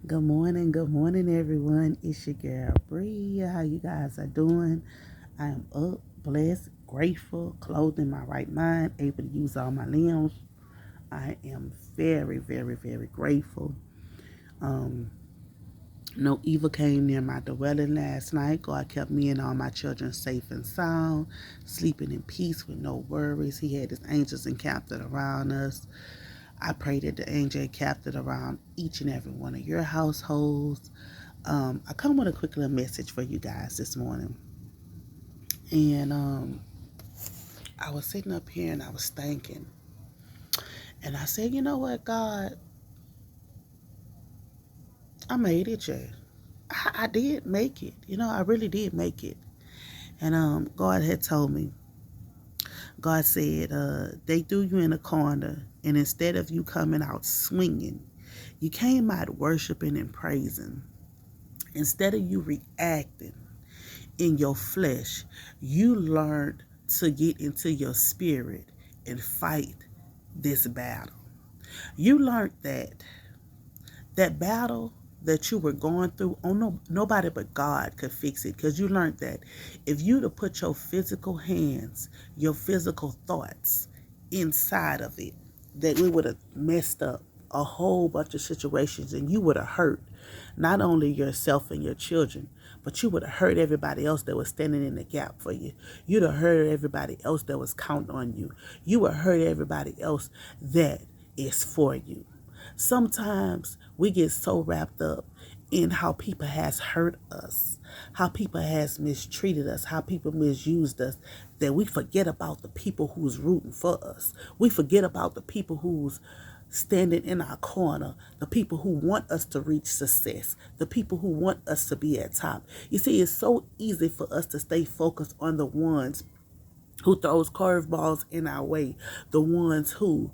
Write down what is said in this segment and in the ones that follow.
Good morning, everyone. It's your girl Bree. How you guys are doing? I am up, blessed, grateful, clothed in my right mind, able to use all my limbs. I am very, very, very grateful. Um, no evil came near my dwelling last night. God kept me and all my children safe and sound, sleeping in peace with no worries. He had his angels encamped around us. I pray that the angel encamped around each and every one of your households. I come with a quick little message for you guys this morning. And I was sitting up here and I was thinking. And I said, you know what, God, I made it, Jay. I did make it. I really did make it. And God had told me, God said, they threw you in a corner. And instead of you coming out swinging, you came out worshiping and praising. Instead of you reacting in your flesh, you learned to get into your spirit and fight this battle. You learned that battle that you were going through, oh no, nobody but God could fix it, because you learned that if you'd have put your physical hands, your physical thoughts inside of it, that we would have messed up a whole bunch of situations, and you would have hurt not only yourself and your children, but you would have hurt everybody else that was standing in the gap for you. You'd have hurt everybody else that was counting on you. You would hurt everybody else that is for you. Sometimes we get so wrapped up in how people has hurt us, how people has mistreated us, how people misused us, that we forget about the people who's rooting for us. We forget about the people who's standing in our corner, the people who want us to reach success, the people who want us to be at top. You see, it's so easy for us to stay focused on the ones who throws curveballs in our way, the ones who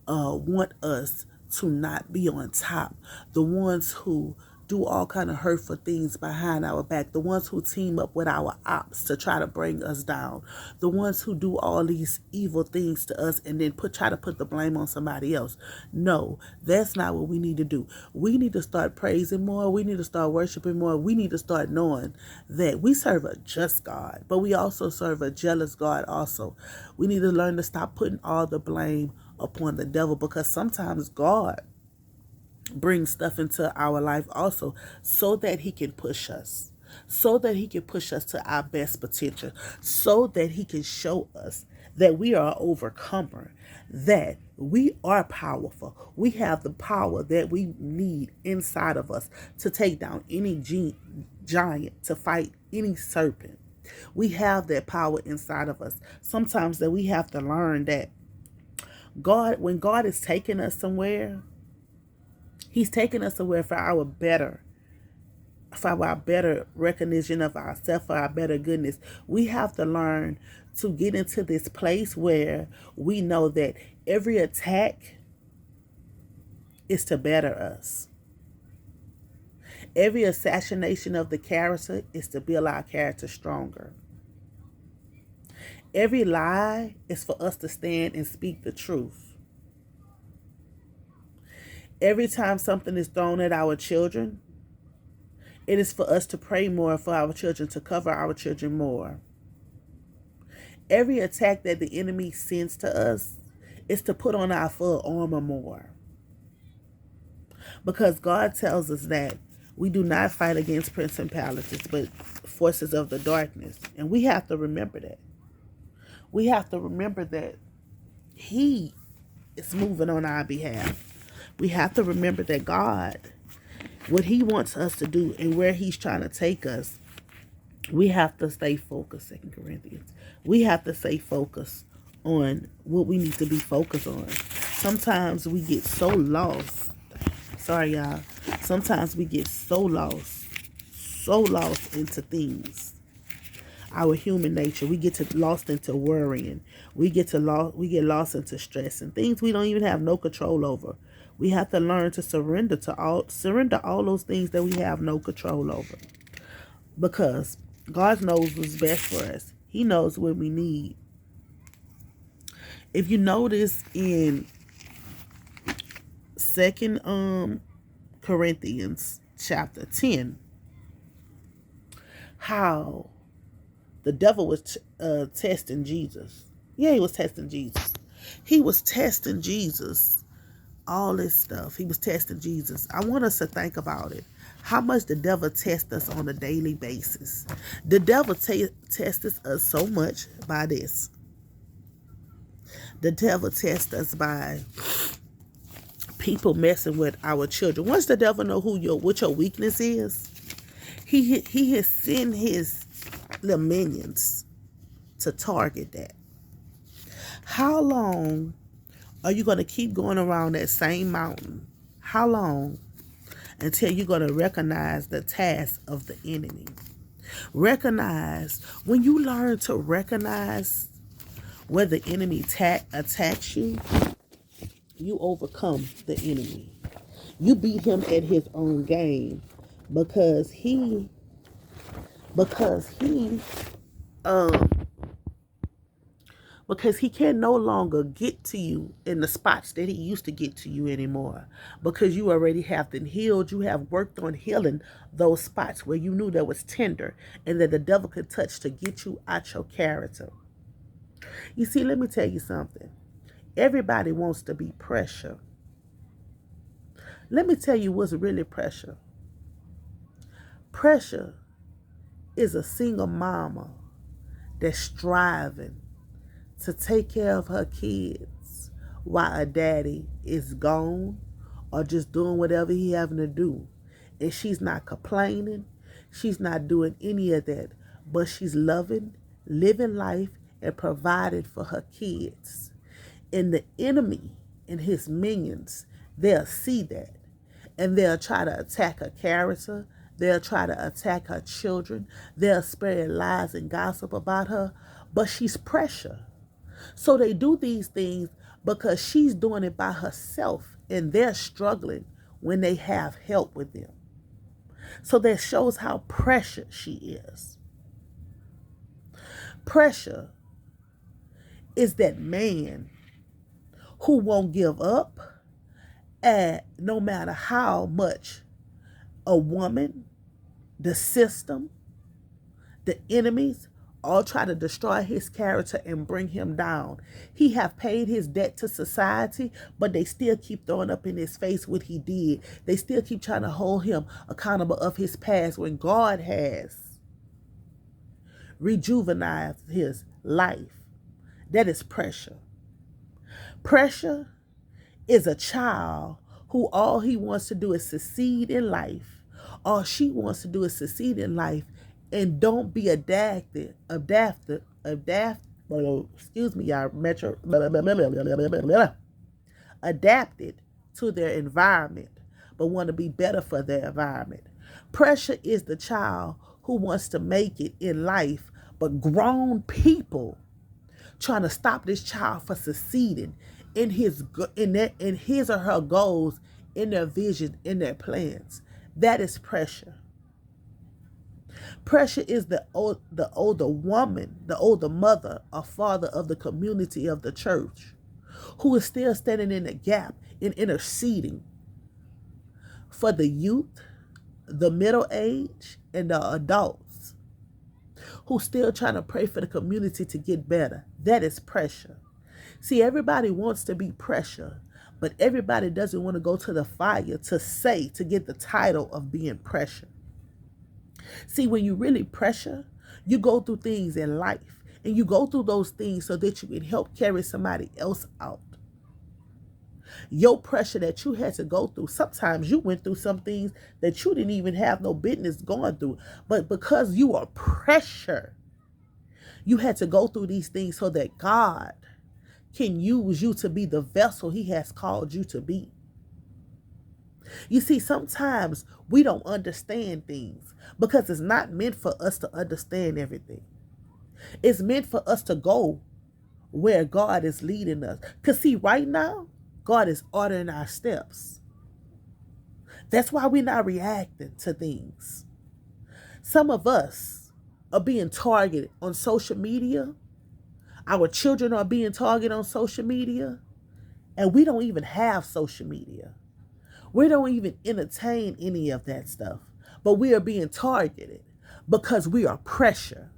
want us to not be on top, the ones who do all kind of hurtful things behind our back, the ones who team up with our ops to try to bring us down, the ones who do all these evil things to us and then try to put the blame on somebody else. No, that's not what we need to do. We need to start praising more. We need to start worshiping more. We need to start knowing that we serve a just God, but we also serve a jealous God also. We need to learn to stop putting all the blame upon the devil, because sometimes God brings stuff into our life also so that he can push us, so that he can push us to our best potential, so that he can show us that we are an overcomer, that we are powerful. We have the power that we need inside of us to take down any giant, to fight any serpent. We have that power inside of us. Sometimes that we have to learn that when God is taking us somewhere, he's taking us somewhere for our better recognition of ourselves, for our better goodness. We have to learn to get into this place where we know that every attack is to better us. Every assassination of the character is to build our character stronger. Every lie is for us to stand and speak the truth. Every time something is thrown at our children, it is for us to pray more for our children, to cover our children more. Every attack that the enemy sends to us is to put on our full armor more. Because God tells us that we do not fight against principalities, but forces of the darkness. And we have to remember that. We have to remember that he is moving on our behalf. We have to remember that God, what he wants us to do and where he's trying to take us, we have to stay focused. 2 Corinthians. We have to stay focused on what we need to be focused on. Sometimes we get so lost. Sorry, y'all. Sometimes we get so lost into things. Our human nature, we get lost into worrying. We get lost into stress and things we don't even have no control over. We have to learn to surrender all those things that we have no control over, because God knows what's best for us. He knows what we need. If you notice in Second Corinthians chapter 10, how the devil was testing Jesus. Yeah, he was testing Jesus. He was testing Jesus. All this stuff. He was testing Jesus. I want us to think about it. How much the devil tests us on a daily basis. The devil tests us so much by this. The devil tests us by people messing with our children. Once the devil know what your weakness is, he has sent his little minions to target that. How long are you going to keep going around that same mountain? How long until you're going to recognize the task of the enemy? Recognize, when you learn to recognize where the enemy attacks you, you overcome the enemy. You beat him at his own game because he can no longer get to you in the spots that he used to get to you anymore. Because you already have been healed. You have worked on healing those spots where you knew that was tender and that the devil could touch to get you out your character. You see, let me tell you something. Everybody wants to be pressure. Let me tell you what's really pressure. Pressure is a single mama that's striving to take care of her kids while a daddy is gone or just doing whatever he having to do. And she's not complaining. She's not doing any of that. But she's loving, living life, and providing for her kids. And the enemy and his minions, they'll see that. And they'll try to attack her character. They'll try to attack her children. They'll spread lies and gossip about her. But she's pressure. So they do these things because she's doing it by herself and they're struggling when they have help with them. So that shows how precious she is. Pressure is that man who won't give up, and no matter how much a woman, the system, the enemies all try to destroy his character and bring him down. He have paid his debt to society, but they still keep throwing up in his face what he did. They still keep trying to hold him accountable of his past when God has rejuvenated his life. That is pressure. Pressure is a child who all he wants to do is succeed in life. All she wants to do is succeed in life and don't be adapted to their environment, but want to be better for their environment. Pressure is the child who wants to make it in life, but grown people trying to stop this child from succeeding in his or her goals, in their vision, in their plans. That is pressure. Pressure is the older woman, the older mother or father of the community of the church who is still standing in the gap and interceding for the youth, the middle age, and the adults who's still trying to pray for the community to get better. That is pressure. See, everybody wants to be pressure, but everybody doesn't want to go to the fire to get the title of being pressure. See, when you really pressure, you go through things in life, and you go through those things so that you can help carry somebody else out. Your pressure that you had to go through, sometimes you went through some things that you didn't even have no business going through, but because you are pressure, you had to go through these things so that God can use you to be the vessel he has called you to be. You see, sometimes we don't understand things because it's not meant for us to understand everything. It's meant for us to go where God is leading us. Because see, right now, God is ordering our steps. That's why we're not reacting to things. Some of us are being targeted on social media. Our children are being targeted on social media. And we don't even have social media. We don't even entertain any of that stuff. But we are being targeted because we are pressure,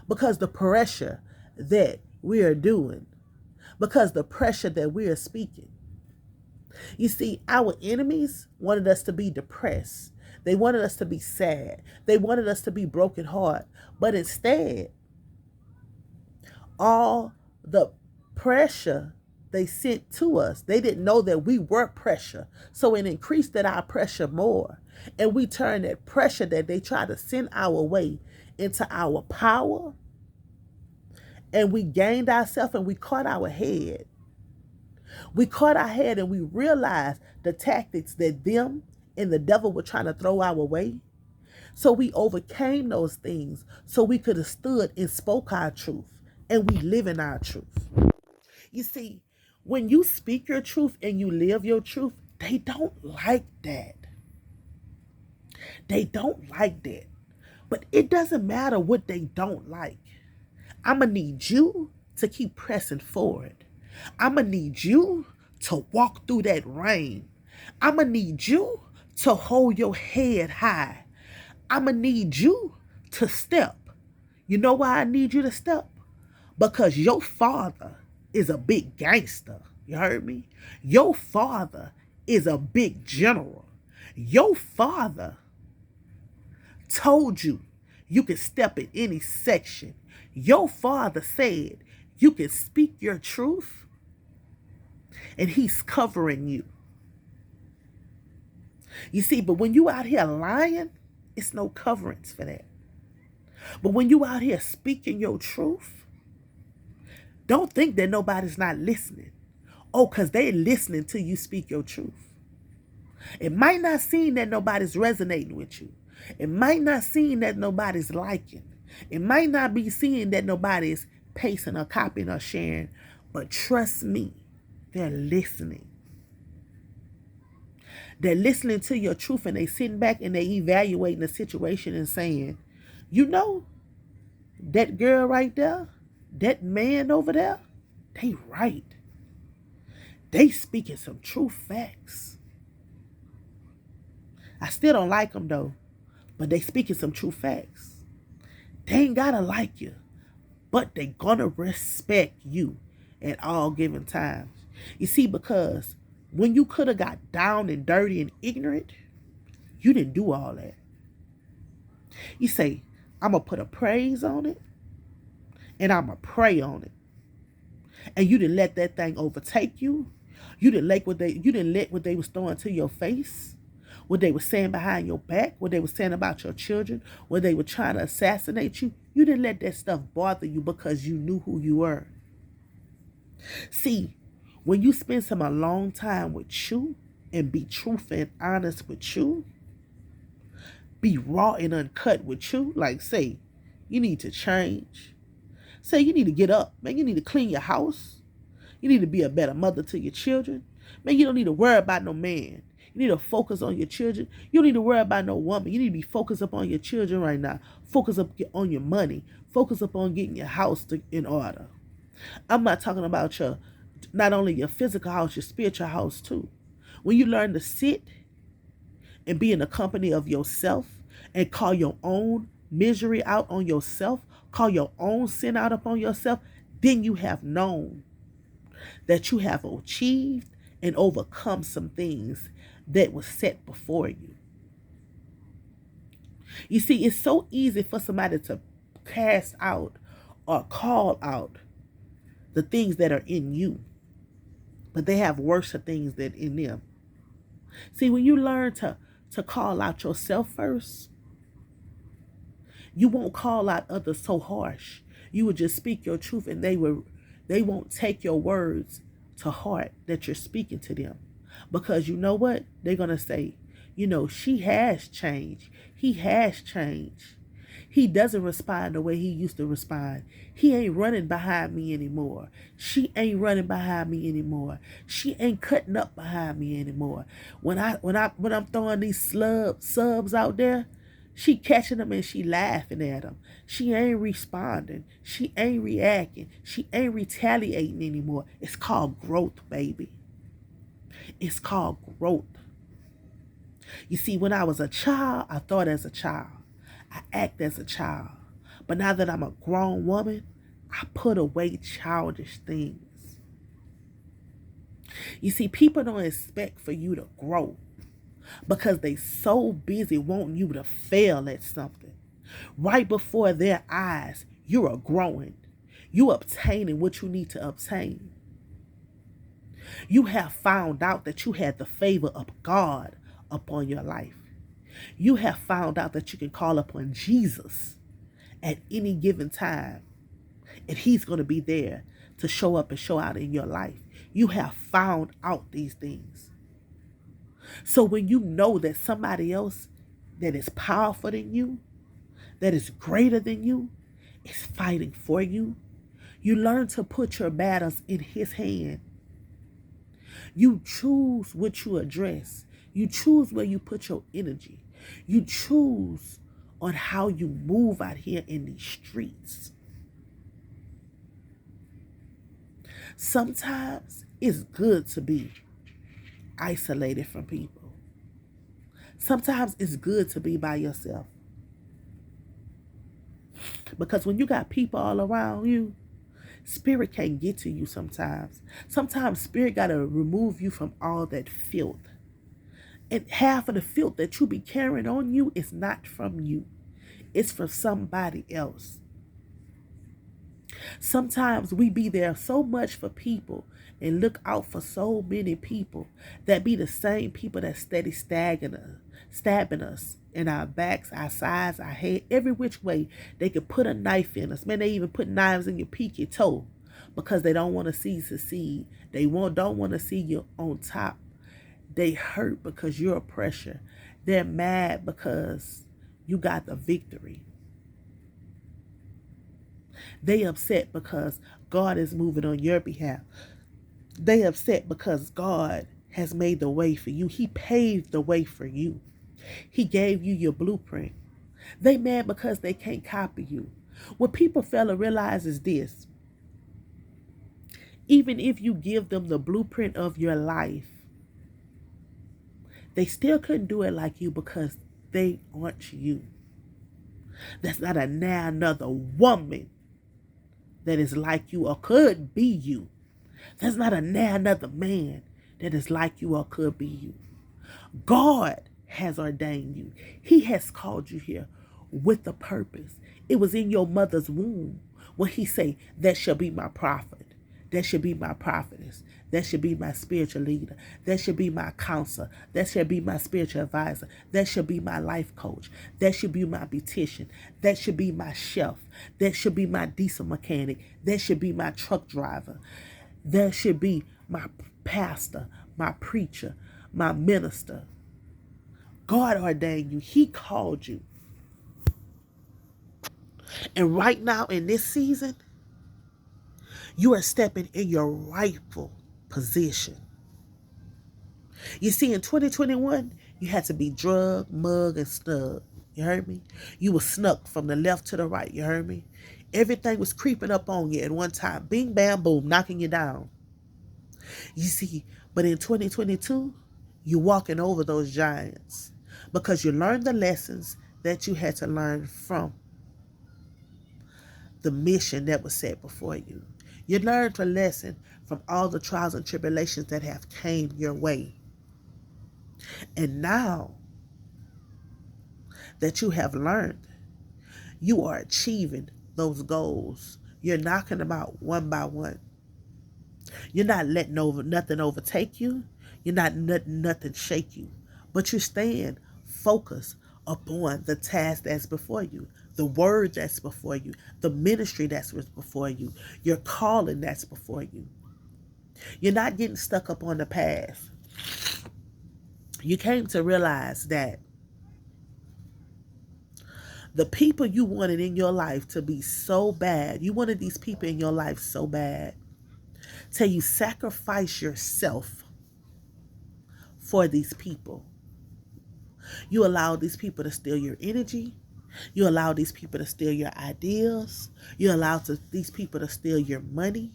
because the pressure that we are doing, because the pressure that we are speaking. You see, our enemies wanted us to be depressed. They wanted us to be sad. They wanted us to be broken heart. But instead, all the pressure they sent to us, they didn't know that we were pressure. So it increased that our pressure more. And we turned that pressure that they tried to send our way into our power. And we gained ourselves and we caught our head. We caught our head and we realized the tactics that them and the devil were trying to throw our way. So we overcame those things so we could have stood and spoke our truth and we live in our truth. You see, when you speak your truth and you live your truth, they don't like that. They don't like that. But it doesn't matter what they don't like. I'm going to need you to keep pressing forward. I'm going to need you to walk through that rain. I'm going to need you to hold your head high. I'm going to need you to step. You know why I need you to step? Because your father is a big gangster. You heard me? Your father is a big general. Your father told you you can step in any section. Your father said you can speak your truth and he's covering you. You see, but when you out here lying, it's no coverings for that. But when you out here speaking your truth, don't think that nobody's not listening. Oh, because they're listening till you speak your truth. It might not seem that nobody's resonating with you. It might not seem that nobody's liking. It might not be seeing that nobody's pasting or copying or sharing. But trust me, they're listening. They're listening to your truth and they sitting back and they evaluating the situation and saying, you know, that girl right there, that man over there, they right. They speaking some true facts. I still don't like them though, but they speaking some true facts. They ain't gotta like you, but they gonna respect you at all given times. You see, because when you could have got down and dirty and ignorant, you didn't do all that. You say, I'm gonna put a praise on it and I'm gonna pray on it. And you didn't let that thing overtake you. You didn't let what they was throwing to your face, what they were saying behind your back, what they were saying about your children, what they were trying to assassinate you. You didn't let that stuff bother you because you knew who you were. See, when you spend some a long time with you and be truthful and honest with you, be raw and uncut with you, like say, you need to change. Say you need to get up. Man, you need to clean your house. You need to be a better mother to your children. Man, you don't need to worry about no man. You need to focus on your children. You don't need to worry about no woman. You need to be focused up on your children right now. Focus up on your money. Focus up on getting your house in order. I'm not talking about not only your physical house, your spiritual house too. When you learn to sit and be in the company of yourself and call your own misery out on yourself, call your own sin out upon yourself, then you have known that you have achieved and overcome some things that were set before you. You see, it's so easy for somebody to cast out or call out the things that are in you, but they have worse things than in them. See, when you learn to call out yourself first, you won't call out others so harsh. You will just speak your truth and they won't take your words to heart that you're speaking to them. Because you know what? They're going to say, she has changed. He has changed. He doesn't respond the way he used to respond. He ain't running behind me anymore. She ain't running behind me anymore. She ain't cutting up behind me anymore. When I'm throwing these subs out there, she catching them and she laughing at them. She ain't responding. She ain't reacting. She ain't retaliating anymore. It's called growth, baby. It's called growth. You see, when I was a child, I thought as a child. I act as a child. But now that I'm a grown woman, I put away childish things. You see, people don't expect for you to grow because they so busy wanting you to fail at something. Right before their eyes, you are growing. You obtaining what you need to obtain. You have found out that you had the favor of God upon your life. You have found out that you can call upon Jesus at any given time, and he's going to be there to show up and show out in your life. You have found out these things. So when you know that somebody else that is powerful than you, that is greater than you, is fighting for you, you learn to put your battles in his hand. You choose what you address. You choose where you put your energy. You choose on how you move out here in these streets. Sometimes it's good to be isolated from people. Sometimes it's good to be by yourself. Because when you got people all around you, spirit can't get to you sometimes. Sometimes spirit got to remove you from all that filth. And half of the filth that you be carrying on you is not from you. It's from somebody else. Sometimes we be there so much for people and look out for so many people that be the same people that steady stabbing us in our backs, our sides, our head, every which way. They could put a knife in us. Man, they even put knives in your pinky toe because they don't want to see you succeed. They don't want to see you on top. They hurt because you're a pressure. They're mad because you got the victory. They upset because God is moving on your behalf. They upset because God has made the way for you. He paved the way for you. He gave you your blueprint. They mad because they can't copy you. What people fail to realize is this. Even if you give them the blueprint of your life, they still couldn't do it like you because they aren't you. That's not another woman that is like you or could be you. There's not another man that is like you or could be you. God has ordained you. He has called you here with a purpose. It was in your mother's womb when he say, that shall be my prophet. That should be my prophetess. That should be my spiritual leader. That should be my counselor. That should be my spiritual advisor. That should be my life coach. That should be my beautician. That should be my chef. That should be my diesel mechanic. That should be my truck driver. That should be my pastor, my preacher, my minister. God ordained you. He called you. And right now in this season, you are stepping in your rightful position. You see, in 2021, you had to be drug, mug, and snug. You heard me? You were snuck from the left to the right. You heard me? Everything was creeping up on you at one time. Bing, bam, boom, knocking you down. You see, but in 2022, you're walking over those giants because you learned the lessons that you had to learn from the mission that was set before you. You learned a lesson from all the trials and tribulations that have came your way. And now that you have learned, you are achieving those goals. You're knocking them out one by one. You're not letting nothing overtake you. You're not letting nothing shake you. But you're staying focused upon the task that's before you, the word that's before you, the ministry that's before you, your calling that's before you. You're not getting stuck up on the past. You came to realize that the people you wanted in your life to be so bad, you wanted these people in your life so bad, till you sacrifice yourself for these people. You allow these people to steal your energy. You allow these people to steal your ideas. You allow these people to steal your money.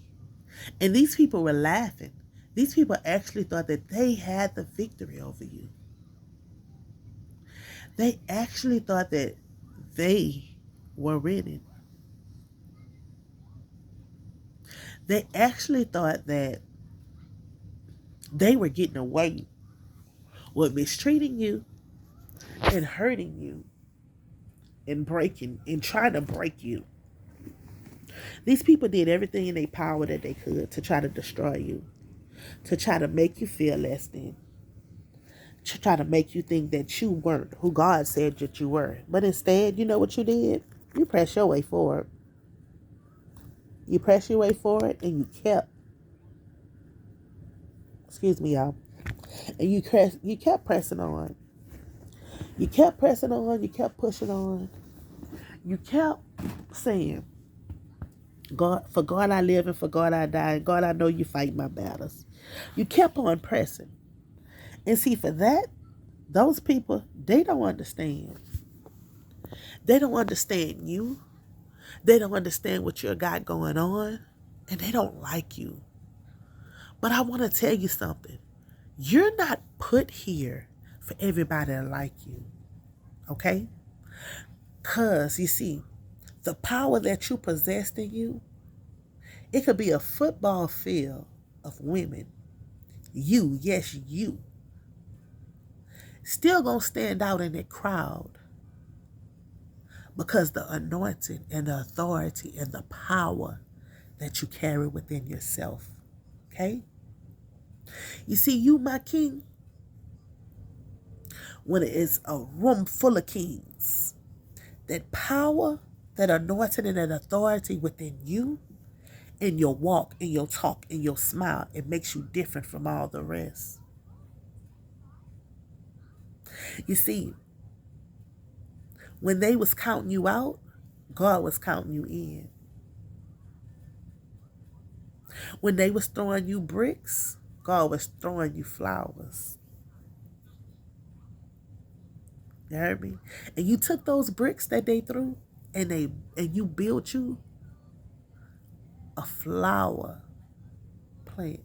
And these people were laughing. These people actually thought that they had the victory over you. They actually thought that they were winning. They actually thought that they were getting away with mistreating you and hurting you and breaking and trying to break you. These people did everything in their power that they could to try to destroy you, to try to make you feel less than, to try to make you think that you weren't who God said that you were. But instead, you know what you did? You pressed your way forward. You pressed your way forward and excuse me, y'all, and you kept pressing on. You kept pressing on, you kept pushing on. You kept saying, God, for God I live and for God I die, and God I know you fight my battles. You kept on pressing. And see, for that, those people, they don't understand. They don't understand you. They don't understand what you got going on. And they don't like you. But I want to tell you something. You're not put here for everybody to like you. Okay? Because, you see, the power that you possessed in you, it could be a football field of women. You, yes, you. Still gonna stand out in that crowd because the anointing and the authority and the power that you carry within yourself. Okay? You see, you, my king, when it is a room full of kings, that power, that anointing, and that authority within you, in your walk, in your talk, in your smile, it makes you different from all the rest. You see, when they was counting you out, God was counting you in. When they was throwing you bricks, God was throwing you flowers. You heard me? And you took those bricks that they threw and you built you a flower plant.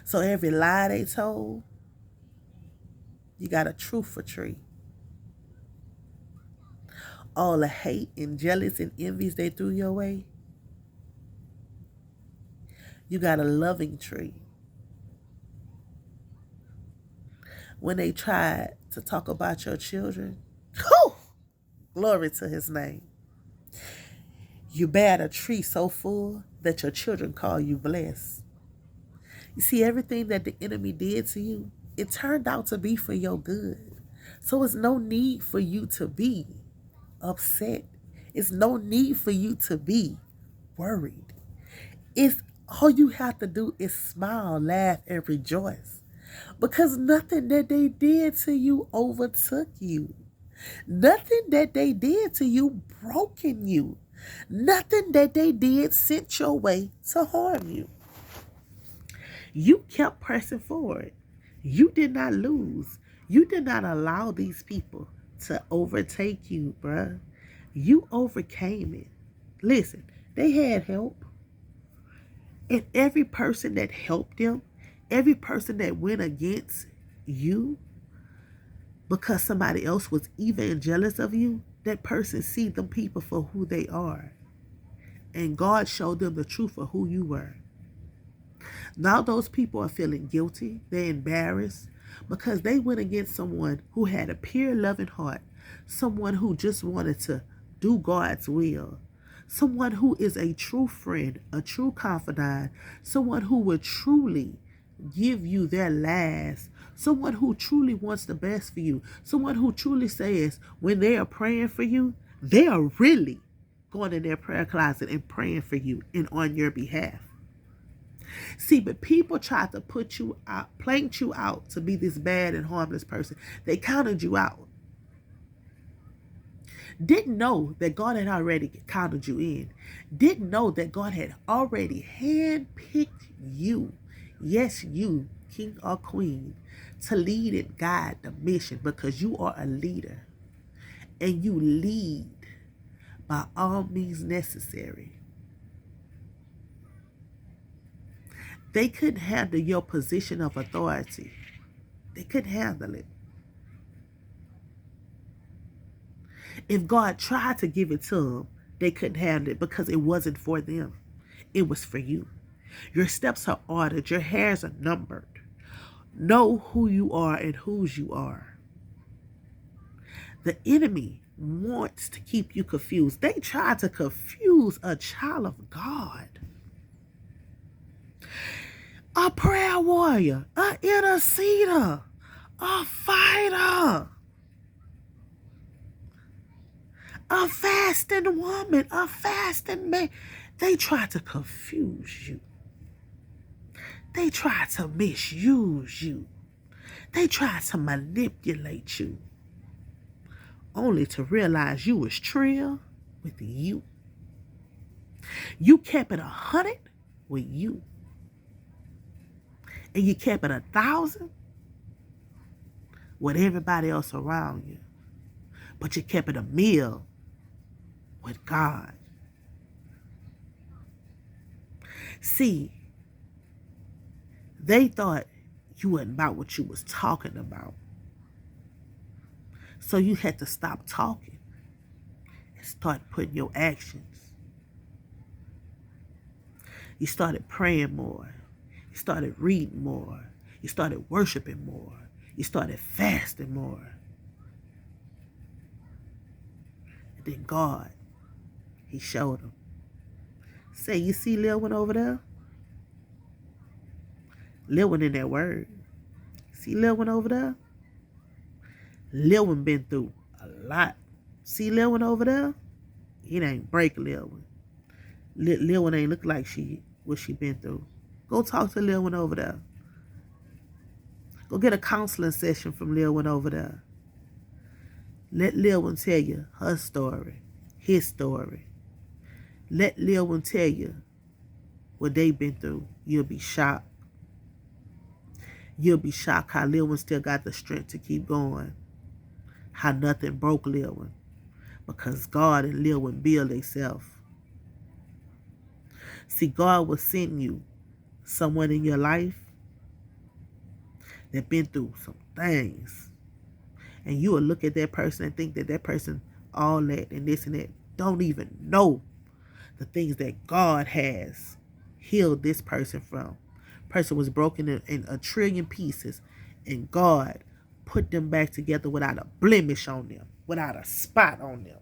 So every lie they told, you got a truthful tree. All the hate and jealous and envies they threw your way, you got a loving tree. When they tried to talk about your children, whew, glory to his name. You bear a tree so full that your children call you blessed. You see, everything that the enemy did to you, it turned out to be for your good. So it's no need for you to be upset. It's no need for you to be worried. It's all you have to do is smile, laugh, and rejoice. Because nothing that they did to you overtook you. Nothing that they did to you broken you. Nothing that they did sent your way to harm you. You kept pressing forward. You did not lose. You did not allow these people to overtake you, bruh. You overcame it. Listen, they had help. And every person that helped them, every person that went against you because somebody else was even jealous of you, that person see them people for who they are. And God showed them the truth of who you were. Now those people are feeling guilty. They're embarrassed because they went against someone who had a pure loving heart, someone who just wanted to do God's will, someone who is a true friend, a true confidant, someone who would truly give you their last, someone who truly wants the best for you, someone who truly says when they are praying for you, they are really going in their prayer closet and praying for you and on your behalf. See, but people tried to put you out, planked you out to be this bad and harmless person. They counted you out. Didn't know that God had already counted you in. Didn't know that God had already handpicked you. Yes, you, king or queen, to lead and guide the mission because you are a leader. And you lead by all means necessary. They couldn't handle your position of authority. They couldn't handle it. If God tried to give it to them, they couldn't handle it because it wasn't for them. It was for you. Your steps are ordered. Your hairs are numbered. Know who you are and whose you are. The enemy wants to keep you confused. They try to confuse a child of God. A prayer warrior, an interceder, a fighter, a fasting woman, a fasting man. They try to confuse you. They try to misuse you. They try to manipulate you. Only to realize you was trill with you. You kept it 100 with you. And you kept it 1,000 with everybody else around you. But you kept it 1,000,000 with God. See, they thought you wasn't about what you was talking about. So you had to stop talking and start putting your actions. You started praying more. You started reading more. You started worshiping more. You started fasting more. And then God, he showed them. Say, you see Lil one over there? Lil one in that word. See Lil one over there? Lil one been through a lot. See Lil one over there? It ain't break Lil one. Lil one ain't look like what she been through. Go talk to Lil one over there. Go get a counseling session from Lil one over there. Let Lil one tell you her story, his story. Let Lil one tell you what they been through. You'll be shocked. You'll be shocked how Lil one still got the strength to keep going. How nothing broke Lil one. Because God and Lil one build themselves. See, God will send you someone in your life that been through some things. And you will look at that person and think that that person all that and this and that. Don't even know the things that God has healed this person from. Person was broken in 1,000,000,000,000 pieces, and God put them back together without a blemish on them, without a spot on them.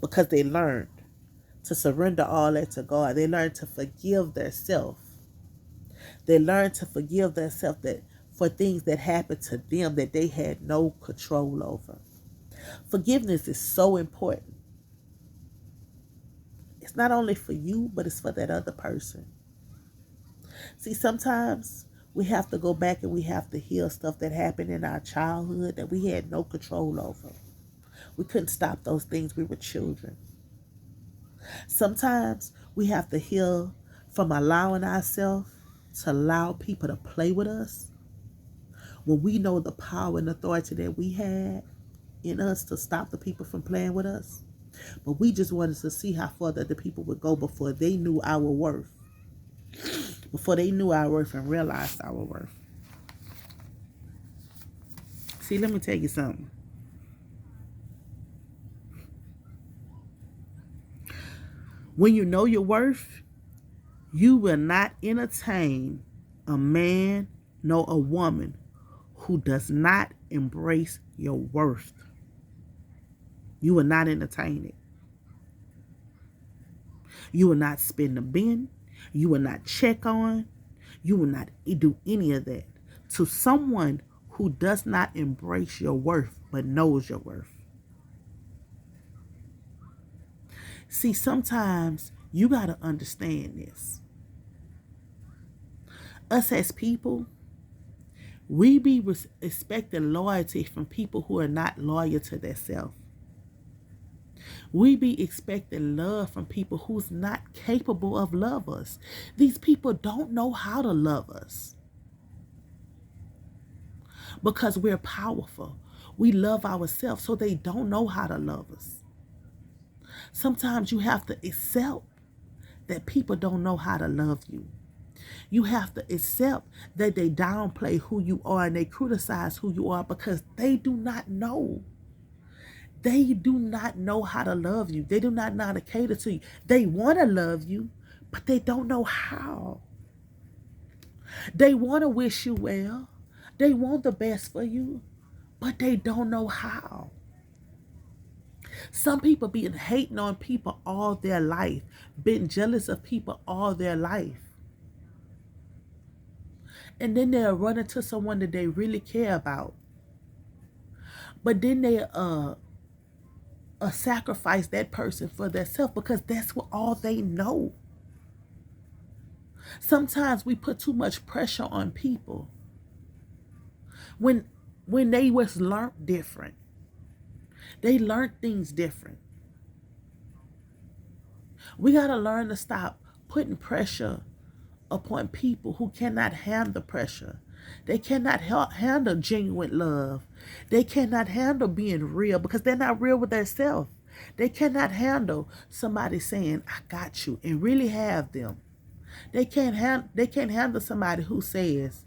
Because they learned to surrender all that to God. They learned to forgive themselves. They learned to forgive themselves that for things that happened to them that they had no control over. Forgiveness is so important. It's not only for you, but it's for that other person. See, sometimes we have to go back and we have to heal stuff that happened in our childhood that we had no control over. We couldn't stop those things. We were children. Sometimes we have to heal from allowing ourselves to allow people to play with us when we know the power and authority that we had in us to stop the people from playing with us. But we just wanted to see how far that the people would go before they knew our worth. Before they knew our worth and realized our worth. See, let me tell you something. When you know your worth, you will not entertain a man nor a woman who does not embrace your worth. You will not entertain it. You will not spin the bin. You will not check on. You will not do any of that to someone who does not embrace your worth but knows your worth. See, sometimes you got to understand this. Us as people, we be expecting loyalty from people who are not loyal to themselves. We be expecting love from people who's not capable of love us. These people don't know how to love us because we're powerful. We love ourselves, so they don't know how to love us. Sometimes you have to accept that people don't know how to love you. You have to accept that they downplay who you are and they criticize who you are because they do not know. They do not know how to love you. They do not know how to cater to you. They want to love you, but they don't know how. They want to wish you well. They want the best for you, but they don't know how. Some people been hating on people all their life, been jealous of people all their life. And then they'll run into someone that they really care about. But then they sacrifice that person for themselves because that's what all they know. Sometimes we put too much pressure on people when they was learned different. They learned things different. We got to learn to stop putting pressure upon people who cannot handle the pressure. They cannot handle genuine love. They cannot handle being real because they're not real with themselves. They cannot handle somebody saying, I got you, and really have them. They can't handle somebody who sends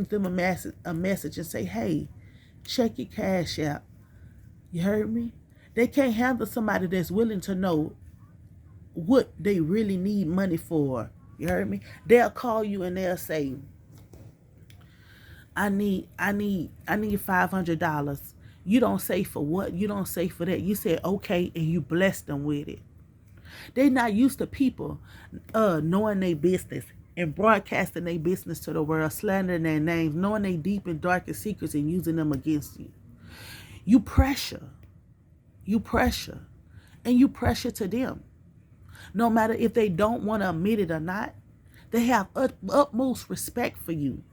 them a message and say, hey, check your cash out. You heard me? They can't handle somebody that's willing to know what they really need money for. You heard me? They'll call you and they'll say, I need $500. You don't say for what? You don't say for that. You say okay, and you bless them with it. They're not used to people knowing their business and broadcasting their business to the world, slandering their names, knowing their deep and darkest secrets and using them against you. You pressure, and you pressure to them. No matter if they don't want to admit it or not, they have utmost respect for you.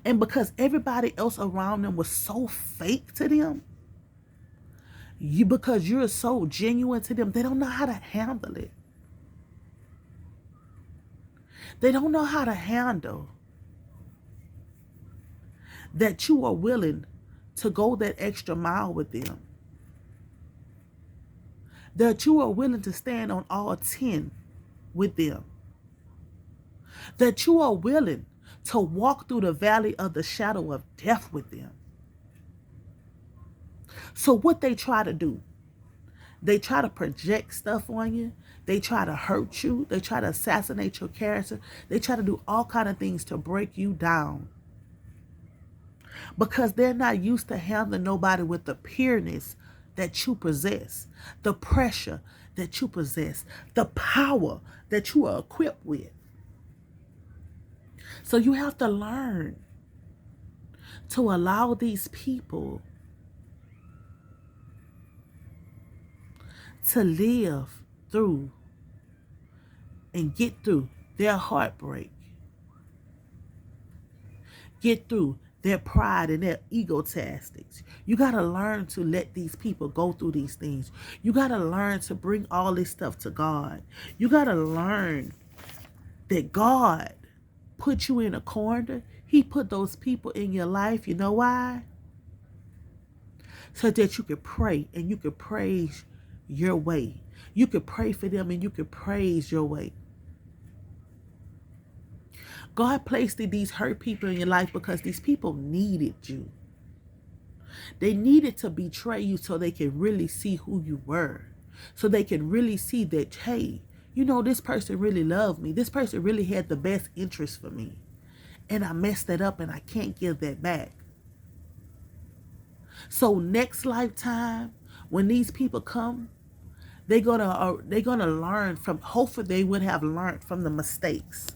And because everybody else around them was so fake to them, because you're so genuine to them, they don't know how to handle it. They don't know how to handle that you are willing to go that extra mile with them. That you are willing to stand on all 10 with them. That you are willing to walk through the valley of the shadow of death with them. So what they try to do, they try to project stuff on you. They try to hurt you. They try to assassinate your character. They try to do all kind of things to break you down. Because they're not used to handling nobody with the pureness that you possess, the pressure that you possess, the power that you are equipped with. So you have to learn to allow these people to live through and get through their heartbreak, get through their pride and their egotastics. You got to learn to let these people go through these things. You got to learn to bring all this stuff to God. You got to learn that God put you in a corner. He put those people in your life. You know why? So that you could pray and you could praise your way. You could pray for them and you could praise your way. God placed these hurt people in your life because these people needed you. They needed to betray you so they could really see who you were. So they could really see that, hey, you know, this person really loved me. This person really had the best interest for me. And I messed it up and I can't give that back. So next lifetime, when these people come, they're gonna learn from, hopefully they would have learned from the mistakes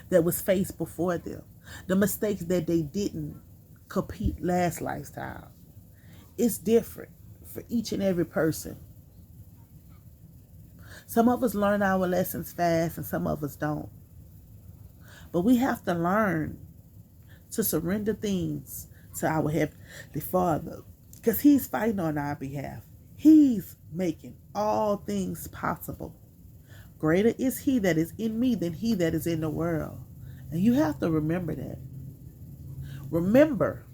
that was faced before them. The mistakes that they didn't compete last lifetime. It's different for each and every person. Some of us learn our lessons fast and some of us don't. But we have to learn to surrender things to our Heavenly Father because He's fighting on our behalf. He's making all things possible. Greater is He that is in me than he that is in the world. And you have to remember that. Remember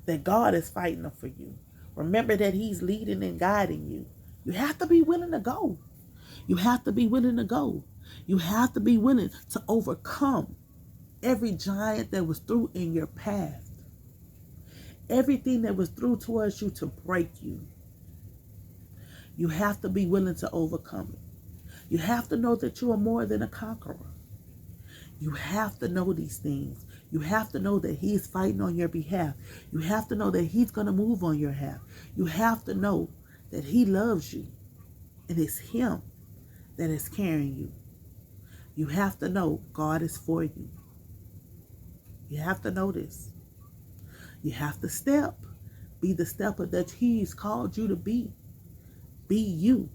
that God is fighting for you. Remember that He's leading and guiding you. You have to be willing to go. You have to be willing to go. You have to be willing to overcome every giant that was through in your path. Everything that was through towards you to break you. You have to be willing to overcome it. You have to know that you are more than a conqueror. You have to know these things. You have to know that he's fighting on your behalf. You have to know that he's going to move on your behalf. You have to know that he loves you and it's him that is carrying you. You have to know God is for you. You have to know this. You have to step. Be the stepper that he's called you to be. Be you.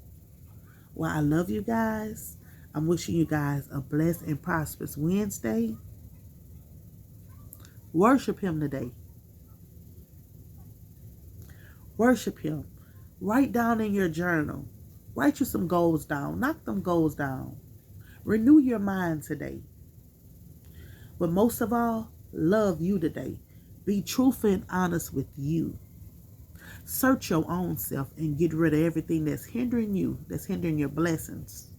Well, I love you guys. I'm wishing you guys a blessed and prosperous Wednesday. Worship him today. Worship him. Write down in your journal. Write you some goals down. Knock them goals down. Renew your mind today. But most of all, love you today. Be truthful and honest with you. Search your own self and get rid of everything that's hindering you, that's hindering your blessings,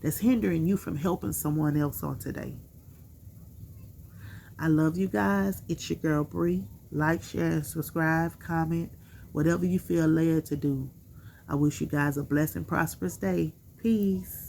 that's hindering you from helping someone else on today. I love you guys. It's your girl Bree. Like, share, and subscribe, comment, whatever you feel led to do. I wish you guys a blessed and prosperous day. Peace.